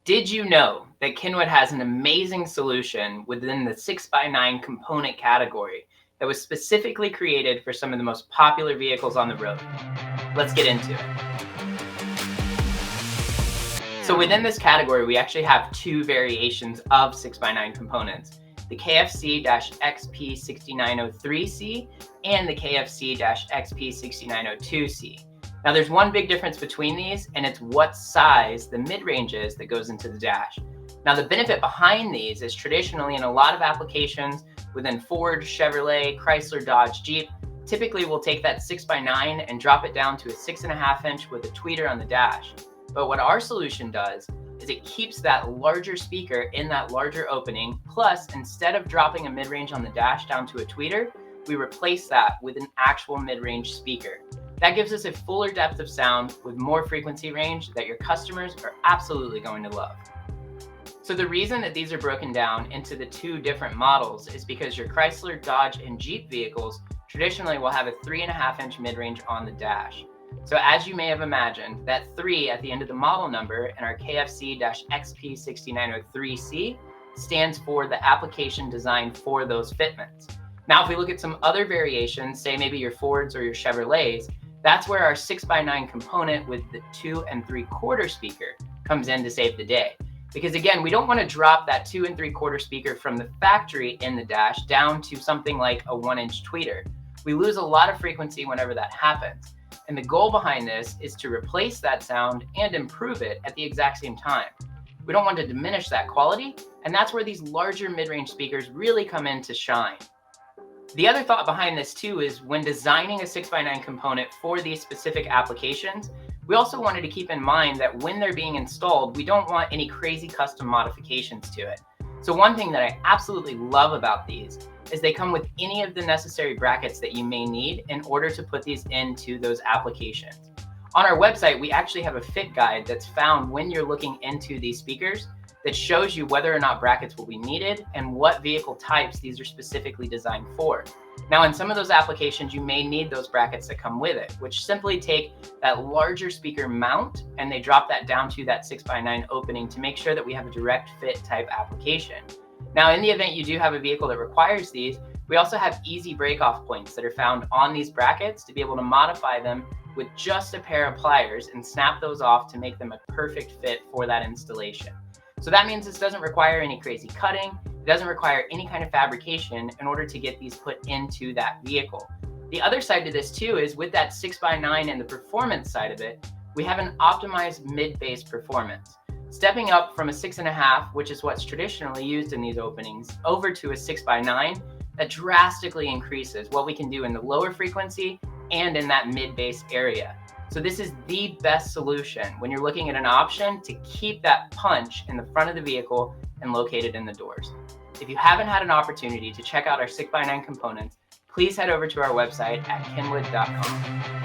Did you know that Kenwood has an amazing solution within the 6x9 component category that was specifically created for some of the most popular vehicles on the road? Let's get into it. So within this category, we actually have two variations of 6x9 components, the KFC-XP6903C and the KFC-XP6902C. Now there's one big difference between these, and it's what size the mid-range is that goes into the dash. Now the benefit behind these is traditionally in a lot of applications within Ford, Chevrolet, Chrysler, Dodge, Jeep, typically we'll take that 6x9 and drop it down to a 6.5 inch with a tweeter on the dash. But what our solution does is it keeps that larger speaker in that larger opening, plus instead of dropping a mid-range on the dash down to a tweeter, we replace that with an actual mid-range speaker. That gives us a fuller depth of sound with more frequency range that your customers are absolutely going to love. So the reason that these are broken down into the two different models is because your Chrysler, Dodge, and Jeep vehicles traditionally will have a 3.5 inch mid-range on the dash. So as you may have imagined, that 3 at the end of the model number in our KFC-XP6903C stands for the application designed for those fitments. Now, if we look at some other variations, say maybe your Fords or your Chevrolets, that's where our 6x9 component with the 2 3/4 speaker comes in to save the day. Because again, we don't want to drop that 2 3/4 speaker from the factory in the dash down to something like a 1-inch tweeter. We lose a lot of frequency whenever that happens. And the goal behind this is to replace that sound and improve it at the exact same time. We don't want to diminish that quality, and that's where these larger mid-range speakers really come in to shine. The other thought behind this too is when designing a 6x9 component for these specific applications, we also wanted to keep in mind that when they're being installed, we don't want any crazy custom modifications to it. So one thing that I absolutely love about these is they come with any of the necessary brackets that you may need in order to put these into those applications. On our website, we actually have a fit guide that's found when you're looking into these speakers that shows you whether or not brackets will be needed and what vehicle types these are specifically designed for. Now, in some of those applications, you may need those brackets that come with it, which simply take that larger speaker mount and they drop that down to that 6x9 opening to make sure that we have a direct fit type application. Now, in the event you do have a vehicle that requires these, we also have easy break-off points that are found on these brackets to be able to modify them with just a pair of pliers and snap those off to make them a perfect fit for that installation. So that means this doesn't require any crazy cutting. It doesn't require any kind of fabrication in order to get these put into that vehicle. The other side to this too is with that 6x9 and the performance side of it, we have an optimized mid-bass performance. Stepping up from a 6.5, which is what's traditionally used in these openings, over to a 6x9, that drastically increases what we can do in the lower frequency and in that mid-bass area. So this is the best solution when you're looking at an option to keep that punch in the front of the vehicle and located in the doors. If you haven't had an opportunity to check out our 6x9 components, please head over to our website at kenwood.com.